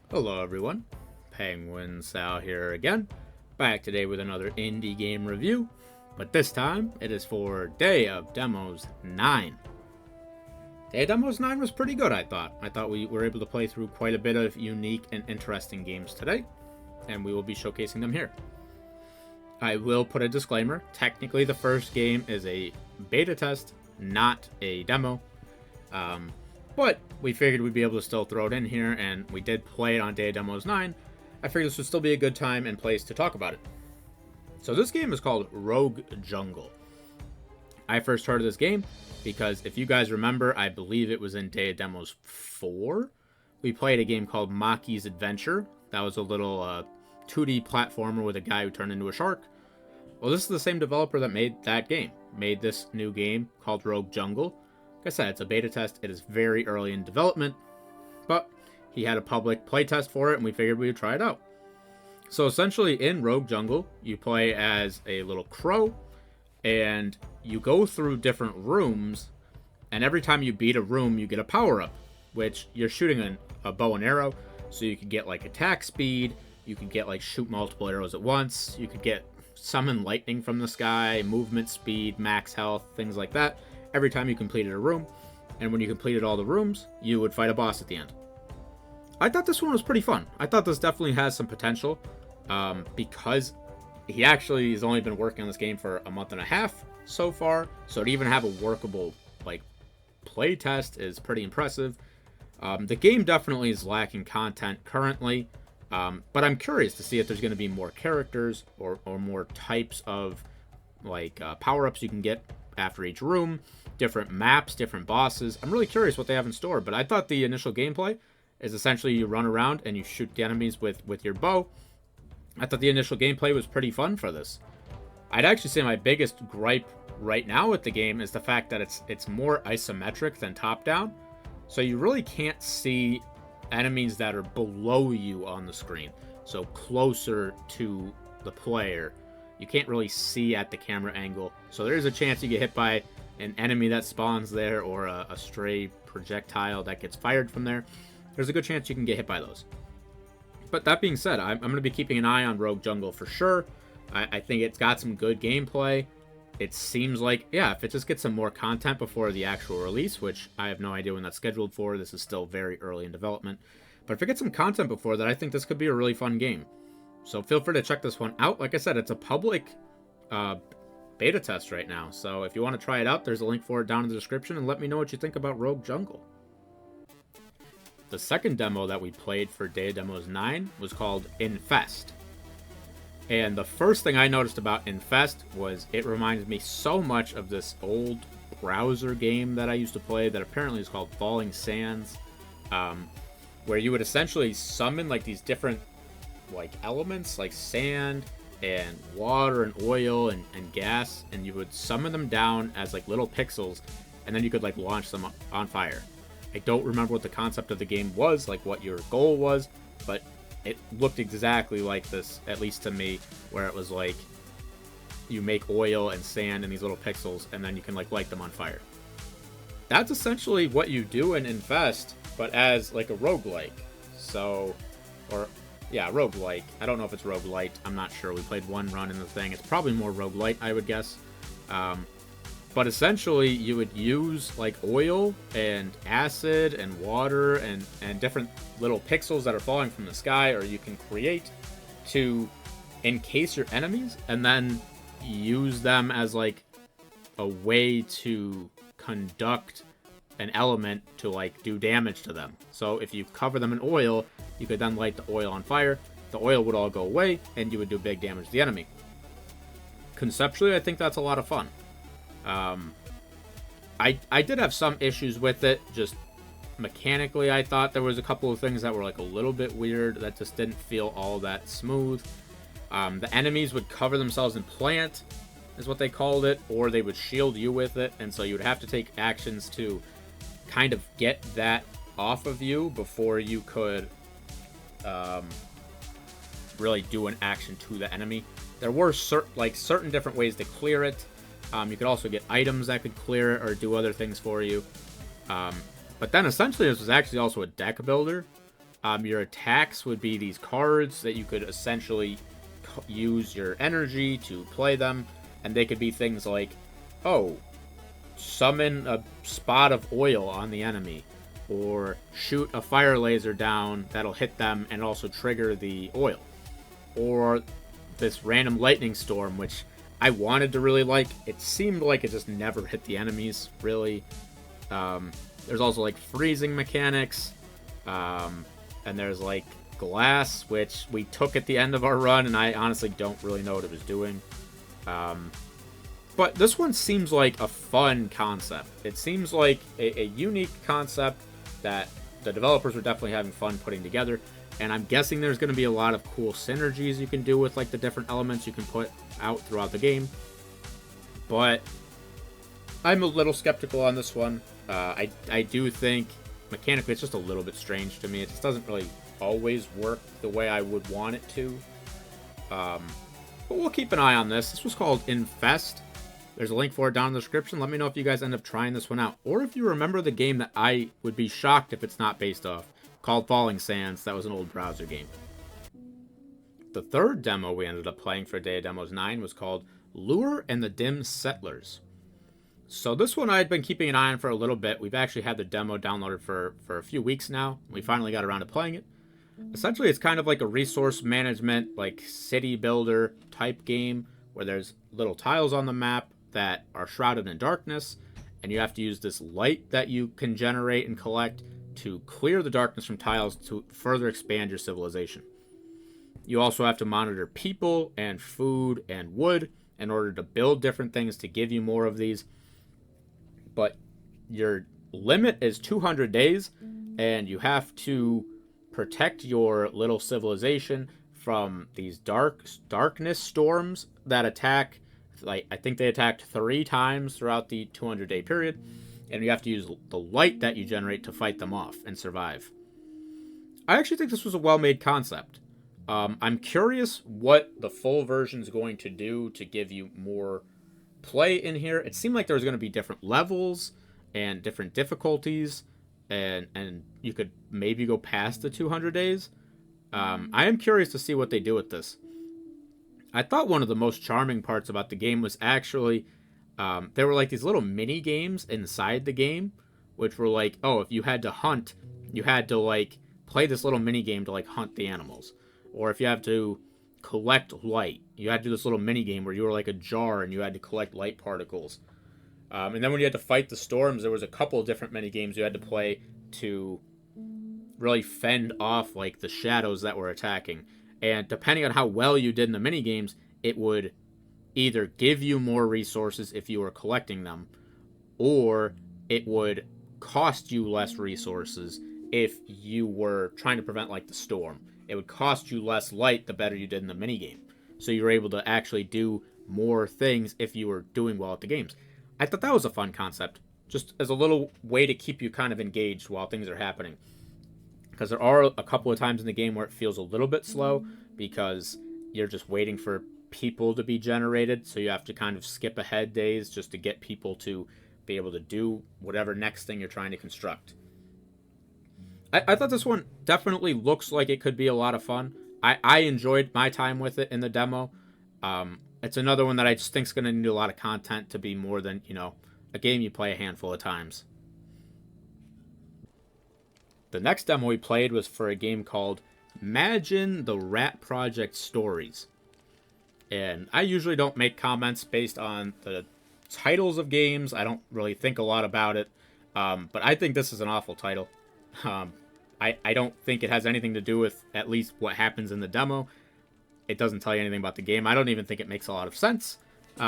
Hello everyone, PenguinSal here again, back today with another indie game review, but this time it is for Day of Demos 9. Day of Demos 9 was pretty good, I thought. I thought we were able to play through quite a bit of unique and interesting games today, and we will be showcasing them here. I will put a disclaimer, technically the first game is a beta test, not a demo. But we figured we'd be able to still throw it in here, and we did play it on Day of Demos 9. I figured this would still be a good time and place to talk about it. So this game is called Rogue Jungle. I first heard of this game because if you guys remember, I believe it was in Day of Demos 4. We played a game called Maki's Adventure. That was a little 2D platformer with a guy who turned into a shark. Well, this is the same developer that made that game. Made this new game called Rogue Jungle. Like I said, it's a beta test. It is very early in development, but he had a public playtest for it, and we figured we would try it out. So essentially, in Rogue Jungle, you play as a little crow, and you go through different rooms, and every time you beat a room, you get a power-up, which you're shooting a bow and arrow, so you can get like attack speed, you can get like shoot multiple arrows at once, you could get summon lightning from the sky, movement speed, max health, things like that. Every time you completed a room, and when you completed all the rooms, you would fight a boss at the end. I thought this one was pretty fun. I thought this definitely has some potential, because he actually has only been working on this game for a month and a half so far, so to even have a workable play test is pretty impressive. The game definitely is lacking content currently, but I'm curious to see if there's going to be more characters or more types of power-ups you can get after each room, different maps, different bosses. I'm really curious what they have in store, but I thought the initial gameplay is essentially you run around and you shoot the enemies with your bow. I thought the initial gameplay was pretty fun for this. I'd actually say my biggest gripe right now with the game is the fact that it's more isometric than top-down, so you really can't see enemies that are below you on the screen, so closer to the player. You can't really see at the camera angle, so there is a chance you get hit by an enemy that spawns there or a stray projectile that gets fired from there. There's a good chance you can get hit by those. But that being said, I'm going to be keeping an eye on Rogue Jungle for sure. I think it's got some good gameplay. It seems like, yeah, if it just gets some more content before the actual release, which I have no idea when that's scheduled for. This is still very early in development. But if it gets some content before that, I think this could be a really fun game. So feel free to check this one out. Like I said, it's a public beta test right now. So if you want to try it out, there's a link for it down in the description. And let me know what you think about Rogue Jungle. The second demo that we played for Day of Demos 9 was called Infest. And the first thing I noticed about Infest was it reminded me so much of this old browser game that I used to play that apparently is called Falling Sands, where you would essentially summon these different elements like sand and water and oil and gas, and you would summon them down as little pixels, and then you could launch them on fire. I don't remember what the concept of the game was, what your goal was, but it looked exactly like this, at least to me, where it was you make oil and sand in these little pixels, and then you can light them on fire. That's essentially what you do in Infest, but as a roguelike. Roguelike. I don't know if it's roguelite. I'm not sure. We played one run in the thing. It's probably more roguelite, I would guess. But essentially, you would use oil and acid and water and different little pixels that are falling from the sky, or you can create to encase your enemies and then use them as a way to conduct an element to do damage to them. So if you cover them in oil, you could then light the oil on fire. The oil would all go away, and you would do big damage to the enemy. Conceptually, I think that's a lot of fun. I did have some issues with it, just mechanically. I thought there was a couple of things that were a little bit weird, that just didn't feel all that smooth. The enemies would cover themselves in plant, is what they called it, or they would shield you with it, and so you would have to take actions to kind of get that off of you before you could really do an action to the enemy. There were certain different ways to clear it. You could also get items that could clear it or do other things for you. But then essentially this was actually also a deck builder. Your attacks would be these cards that you could essentially use your energy to play them, and they could be things like, oh, summon a spot of oil on the enemy, or shoot a fire laser down that'll hit them and also trigger the oil, or this random lightning storm, which I wanted to really like. It seemed like it just never hit the enemies, really. There's also like freezing mechanics, and there's like glass, which we took at the end of our run, and I honestly don't really know what it was doing. But this one seems like a fun concept. It seems like a unique concept that the developers were definitely having fun putting together. And I'm guessing there's going to be a lot of cool synergies you can do with like the different elements you can put out throughout the game. But I'm a little skeptical on this one. I do think mechanically it's just a little bit strange to me. It just doesn't really always work the way I would want it to. But we'll keep an eye on this. This was called Infest. There's a link for it down in the description. Let me know if you guys end up trying this one out, or if you remember the game that I would be shocked if it's not based off, called Falling Sands. That was an old browser game. The third demo we ended up playing for Day of Demos 9 was called Lueur and the Dim Settlers. So this one I had been keeping an eye on for a little bit. We've actually had the demo downloaded for a few weeks now. We finally got around to playing it. Essentially, it's kind of like a resource management, like city builder type game, where there's little tiles on the map that are shrouded in darkness, and you have to use this light that you can generate and collect to clear the darkness from tiles to further expand your civilization. You also have to monitor people and food and wood in order to build different things to give you more of these. But your limit is 200 days, and you have to protect your little civilization from these darkness storms that attack. Like, I think they attacked 3 times throughout the 200-day period, and you have to use the light that you generate to fight them off and survive. I actually think this was a well-made concept. I'm curious what the full version is going to do to give you more play in here. It seemed like there was going to be different levels and different difficulties, and you could maybe go past the 200 days. I am curious to see what they do with this. I thought one of the most charming parts about the game was actually there were like these little mini games inside the game, which were like, oh, if you had to hunt, you had to like play this little mini game to like hunt the animals. Or if you have to collect light, you had to do this little mini game where you were like a jar and you had to collect light particles. And then when you had to fight the storms, there was a couple of different mini games you had to play to really fend off like the shadows that were attacking. And depending on how well you did in the mini games, it would either give you more resources if you were collecting them, or it would cost you less resources if you were trying to prevent like the storm. It would cost you less light the better you did in the mini game. So you were able to actually do more things if you were doing well at the games. I thought that was a fun concept, just as a little way to keep you kind of engaged while things are happening. Because there are a couple of times in the game where it feels a little bit slow because you're just waiting for people to be generated. So you have to kind of skip ahead days just to get people to be able to do whatever next thing you're trying to construct. I thought this one definitely looks like it could be a lot of fun. I enjoyed my time with it in the demo. It's another one that I just think is going to need a lot of content to be more than, a game you play a handful of times. The next demo we played was for a game called Magin the Rat Project Stories. And I usually don't make comments based on the titles of games. I don't really think a lot about it. But I think this is an awful title. I don't think it has anything to do with at least what happens in the demo. It doesn't tell you anything about the game. I don't even think it makes a lot of sense. So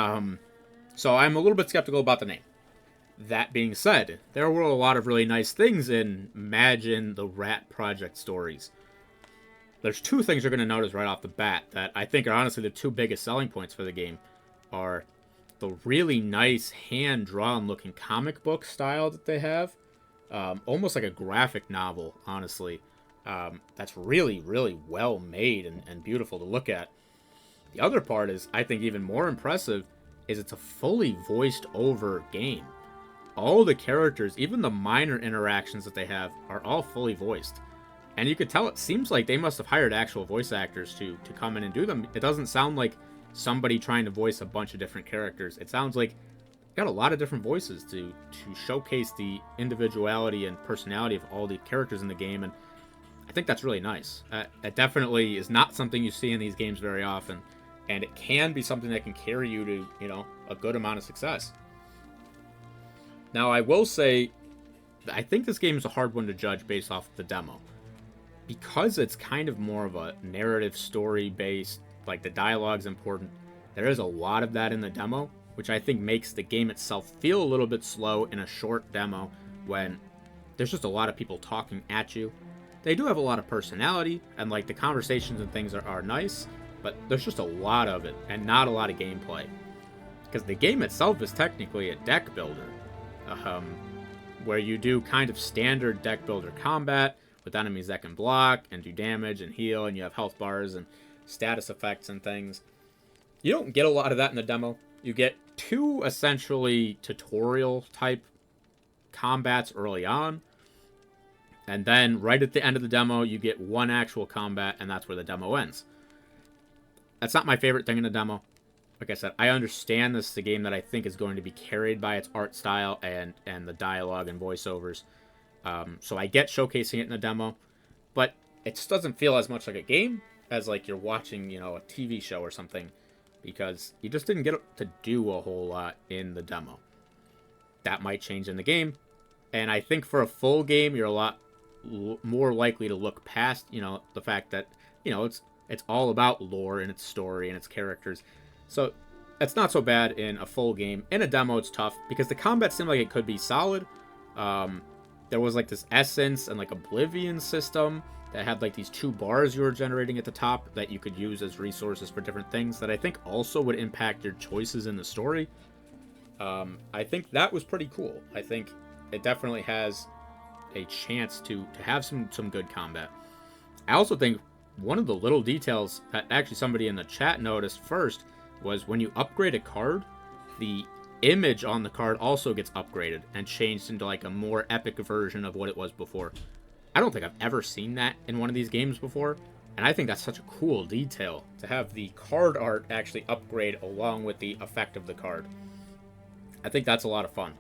I'm a little bit skeptical about the name. That being said, there were a lot of really nice things in Magin the Rat Project Stories. There's 2 things you're going to notice right off the bat that I think are honestly the 2 biggest selling points for the game are the really nice hand-drawn looking comic book style that they have. Almost like a graphic novel, honestly. That's really, really well made and beautiful to look at. The other part is, I think even more impressive, is it's a fully voiced over game. All the characters, even the minor interactions that they have, are all fully voiced. And you could tell it seems like they must have hired actual voice actors to come in and do them. It doesn't sound like somebody trying to voice a bunch of different characters. It sounds like got a lot of different voices to showcase the individuality and personality of all the characters in the game, and I think that's really nice. It definitely is not something you see in these games very often, and it can be something that can carry you to, you know, a good amount of success. Now, I will say, I think this game is a hard one to judge based off of the demo. Because it's kind of more of a narrative story-based, like the dialogue's important, there is a lot of that in the demo, which I think makes the game itself feel a little bit slow in a short demo when there's just a lot of people talking at you. They do have a lot of personality, and like the conversations and things are nice, but there's just a lot of it, and not a lot of gameplay. Because the game itself is technically a deck builder, where you do kind of standard deck builder combat, with enemies that can block and do damage and heal, and you have health bars and status effects and things. You don't get a lot of that in the demo. You get 2 essentially tutorial type combats early on, and then right at the end of the demo you get 1 actual combat, and that's where the demo ends. That's not my favorite thing in the demo. Like I said, I understand this is a game that I think is going to be carried by its art style and the dialogue and voiceovers. So I get showcasing it in the demo, but it just doesn't feel as much like a game as like you're watching, you know, a TV show or something, because you just didn't get to do a whole lot in the demo. That might change in the game, and I think for a full game, you're a lot more likely to look past, you know, the fact that, you know, it's all about lore and its story and its characters. So it's not so bad in a full game. In a demo, it's tough because the combat seemed like it could be solid. There was like this essence and like oblivion system that had like these 2 bars you were generating at the top that you could use as resources for different things that I think also would impact your choices in the story. I think that was pretty cool. I think it definitely has a chance to have some good combat. I also think one of the little details that actually somebody in the chat noticed first was when you upgrade a card, the image on the card also gets upgraded and changed into like a more epic version of what it was before. I don't think I've ever seen that in one of these games before, and I think that's such a cool detail to have the card art actually upgrade along with the effect of the card. I think that's a lot of fun.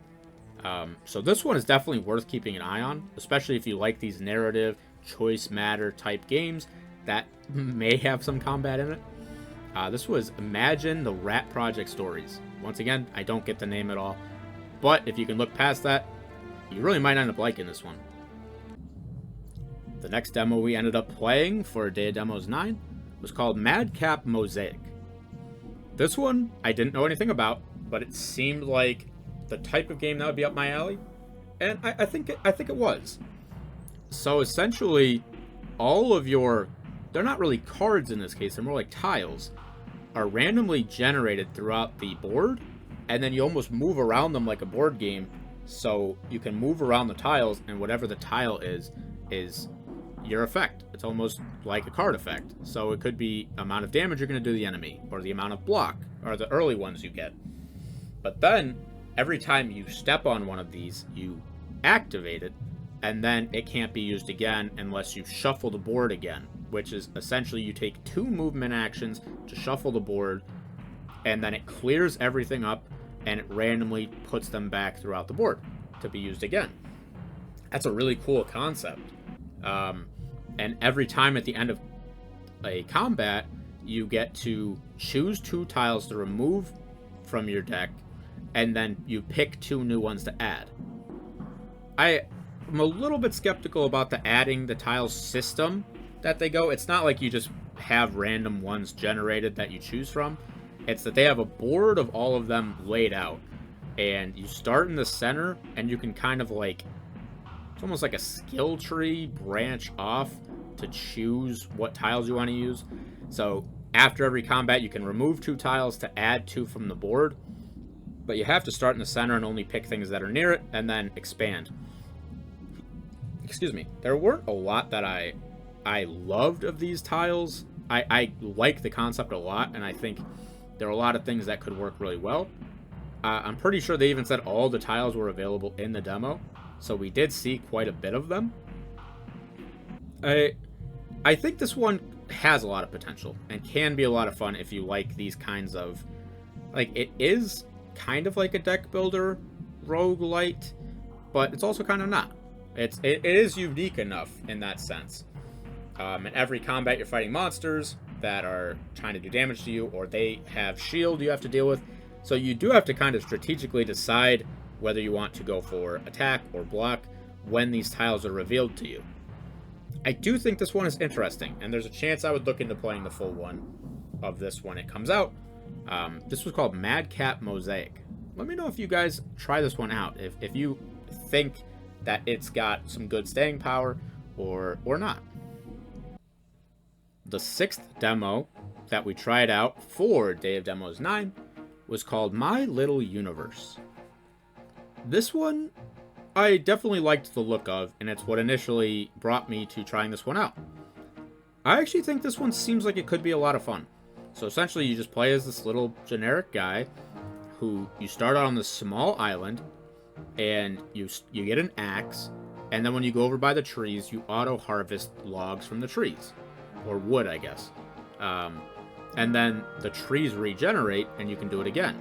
So this one is definitely worth keeping an eye on, especially if you like these narrative, choice matter type games that may have some combat in it. This was Magin, the Rat Project Stories. Once again, I don't get the name at all, but if you can look past that, you really might end up liking this one. The next demo we ended up playing for Day of Demos 9 was called Madcap Mosaic. This one I didn't know anything about, but it seemed like the type of game that would be up my alley, and I think it was. So essentially, all of your, they're not really cards in this case, they're more like tiles, are randomly generated throughout the board, and then you almost move around them like a board game, so you can move around the tiles, and whatever the tile is your effect. It's almost like a card effect. So it could be amount of damage you're going to do the enemy, or the amount of block, or the early ones you get. But then, every time you step on one of these, you activate it, and then it can't be used again unless you shuffle the board again, which is essentially you take 2 movement actions to shuffle the board, and then it clears everything up, and it randomly puts them back throughout the board to be used again. That's a really cool concept. And every time at the end of a combat, you get to choose 2 tiles to remove from your deck, and then you pick 2 new ones to add. I'm a little bit skeptical about the adding the tiles system that they go. It's not like you just have random ones generated that you choose from. It's that they have a board of all of them laid out, and you start in the center, and you can kind of like, it's almost like a skill tree branch off to choose what tiles you want to use. So after every combat, you can remove 2 tiles to add 2 from the board, but you have to start in the center and only pick things that are near it, and then expand. Excuse me. There weren't a lot that I loved of these tiles. I like the concept a lot, and I think there are a lot of things that could work really well. I'm pretty sure they even said all the tiles were available in the demo, so we did see quite a bit of them. I think this one has a lot of potential and can be a lot of fun if you like these kinds of, like, it is kind of like a deck builder roguelite, but it's also kind of not. It is unique enough in that sense. In every combat, you're fighting monsters that are trying to do damage to you, or they have shield you have to deal with. So you do have to kind of strategically decide whether you want to go for attack or block when these tiles are revealed to you. I do think this one is interesting, and there's a chance I would look into playing the full one of this when it comes out. This was called Madcap Mosaic. Let me know if you guys try this one out, if you think that it's got some good staying power or not. The 6th demo that we tried out for Day of Demos 9 was called My Little Universe. This one I definitely liked the look of, and it's what initially brought me to trying this one out. I actually think this one seems like it could be a lot of fun. So essentially you just play as this little generic guy who you start out on this small island, and you get an axe, and then when you go over by the trees, you auto-harvest logs from the trees. Or wood, I guess. And then the trees regenerate, and you can do it again.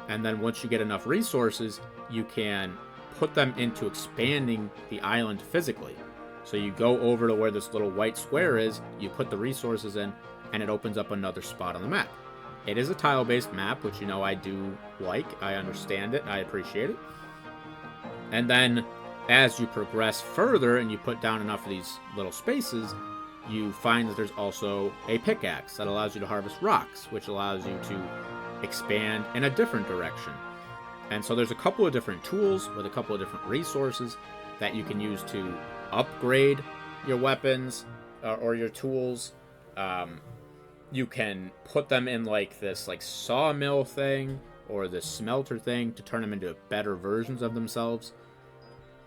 And then once you get enough resources, you can put them into expanding the island physically. So you go over to where this little white square is, you put the resources in, and it opens up another spot on the map. It is a tile-based map, which, you know, I do like. I understand it. I appreciate it. And then as you progress further and you put down enough of these little spaces, you find that there's also a pickaxe that allows you to harvest rocks, which allows you to expand in a different direction. And so there's a couple of different tools with a couple of different resources that you can use to upgrade your weapons or your tools. You can put them in like this like sawmill thing or this smelter thing to turn them into better versions of themselves.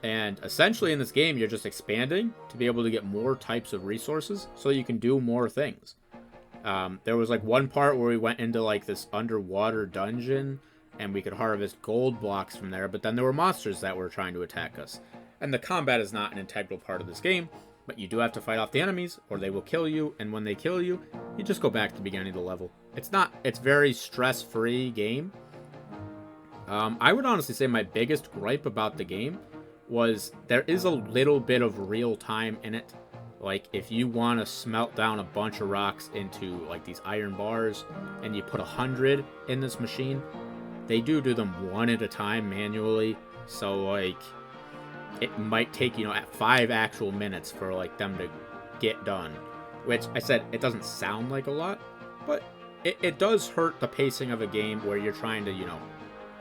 And essentially in this game, you're just expanding to be able to get more types of resources so you can do more things. There was like one part where we went into like this underwater dungeon and we could harvest gold blocks from there, but then there were monsters that were trying to attack us. And the combat is not an integral part of this game, but you do have to fight off the enemies or they will kill you, and when they kill you, you just go back to the beginning of the level. It's very stress-free game. I would honestly say my biggest gripe about the game was there is a little bit of real time in it. Like if you want to smelt down a bunch of rocks into like these iron bars and you put 100 in this machine, they do them one at a time manually. So like it might take, you know, at 5 actual minutes for like them to get done, which I said it doesn't sound like a lot, but it does hurt the pacing of a game where you're trying to, you know,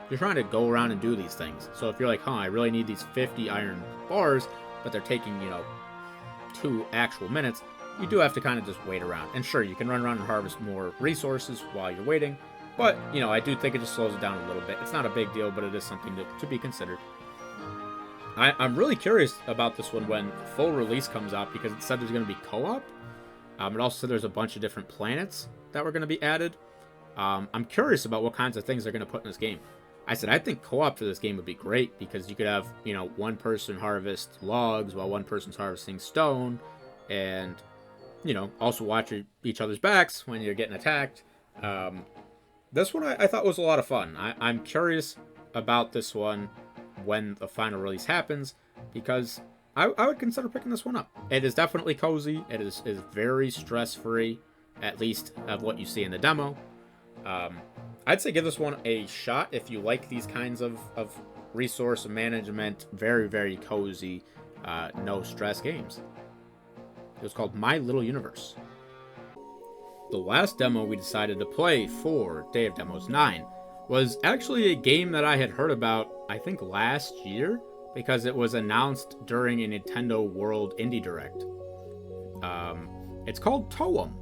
you're trying to go around and do these things. So if you're like, I really need these 50 iron bars, but they're taking, you know, 2 actual minutes, you do have to kind of just wait around. And sure, you can run around and harvest more resources while you're waiting, but, you know, I do think it just slows it down a little bit. It's not a big deal, but it is something to be considered. I'm really curious about this one when full release comes out, because it said there's going to be co-op. It also said there's a bunch of different planets that were going to be added. I'm curious about what kinds of things they're going to put in this game. I said I think co-op for this game would be great, because you could have, you know, one person harvest logs while one person's harvesting stone, and, you know, also watch each other's backs when you're getting attacked. This one I thought was a lot of fun. I'm curious about this one when the final release happens, because I would consider picking this one up. It is definitely cozy. It is very stress-free, at least of what you see in the demo. I'd say give this one a shot if you like these kinds of resource management, very, very cozy, no-stress games. It was called My Little Universe. The last demo we decided to play for Day of Demos 9 was actually a game that I had heard about, I think, last year, because it was announced during a Nintendo World Indie Direct. It's called Toem.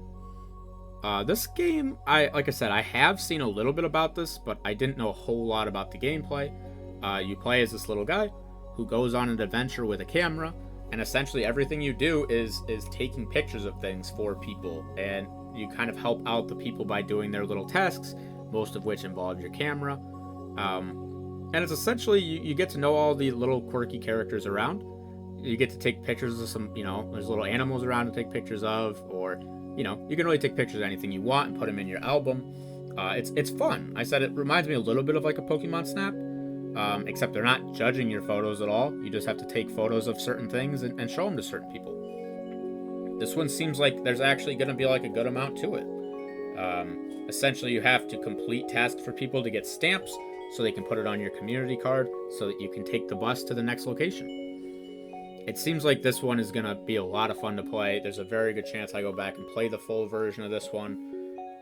This game, like I said, I have seen a little bit about this, but I didn't know a whole lot about the gameplay. You play as this little guy who goes on an adventure with a camera, and essentially everything you do is taking pictures of things for people, and you kind of help out the people by doing their little tasks, most of which involve your camera. And it's essentially, you get to know all the little quirky characters around, You get to take pictures of some, there's little animals around to take pictures of, or, you can really take pictures of anything you want and put them in your album. It's fun. I said it reminds me a little bit of like a Pokemon Snap, except they're not judging your photos at all. You just have to take photos of certain things and show them to certain people. This one seems like there's actually going to be like a good amount to it. Essentially, you have to complete tasks for people to get stamps so they can put it on your community card so that you can take the bus to the next location. It seems like this one is going to be a lot of fun to play. There's a very good chance I go back and play the full version of this one.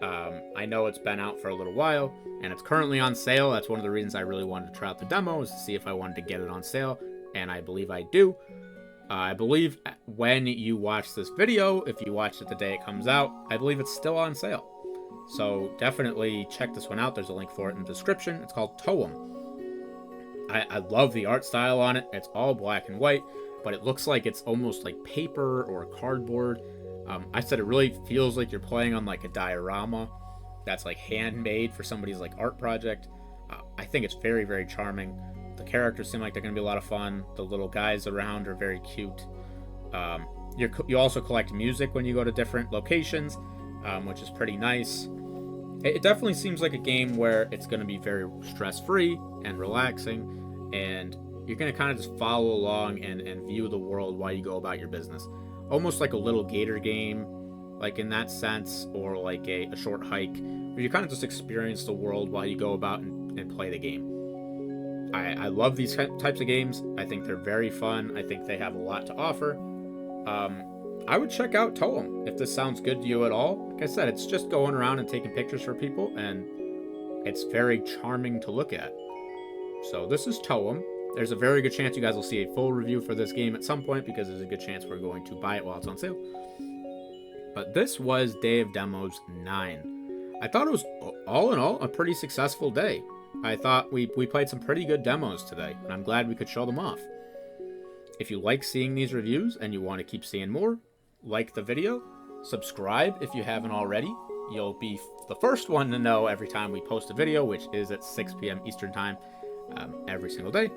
I know it's been out for a little while, and it's currently on sale. That's one of the reasons I really wanted to try out the demo, is to see if I wanted to get it on sale, and I believe I do. I believe when you watch this video, if you watch it the day it comes out, I believe it's still on sale. So definitely check this one out. There's a link for it in the description. It's called Toem. I love the art style on it. It's all black and white, but it looks like it's almost like paper or cardboard. I said it really feels like you're playing on like a diorama that's like handmade for somebody's like art project. I think it's very, very charming. The characters seem like they're going to be a lot of fun. The little guys around are very cute. You also collect music when you go to different locations, which is pretty nice. It definitely seems like a game where it's going to be very stress-free and relaxing, and you're going to kind of just follow along and view the world while you go about your business. Almost like a little gator game, like in that sense, or like a short hike, where you kind of just experience the world while you go about and play the game. I love these types of games. I think they're very fun. I think they have a lot to offer. I would check out Toem if this sounds good to you at all. Like I said, it's just going around and taking pictures for people, and it's very charming to look at. So this is Toem. There's a very good chance you guys will see a full review for this game at some point, because there's a good chance we're going to buy it while it's on sale. But this was Day of Demos 9. I thought it was, all in all, a pretty successful day. I thought we played some pretty good demos today, and I'm glad we could show them off. If you like seeing these reviews and you want to keep seeing more, like the video, subscribe if you haven't already. You'll be the first one to know every time we post a video, which is at 6 p.m. Eastern Time every single day.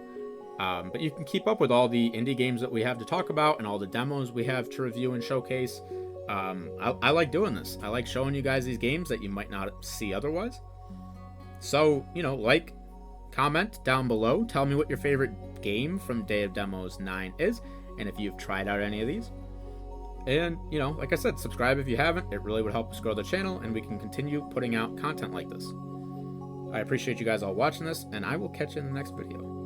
But you can keep up with all the indie games that we have to talk about and all the demos we have to review and showcase. I like doing this. I like showing you guys these games that you might not see otherwise. So, like, comment down below. Tell me what your favorite game from Day of Demos 9 is, and if you've tried out any of these. And, like I said, subscribe if you haven't. It really would help us grow the channel, and we can continue putting out content like this. I appreciate you guys all watching this, and I will catch you in the next video.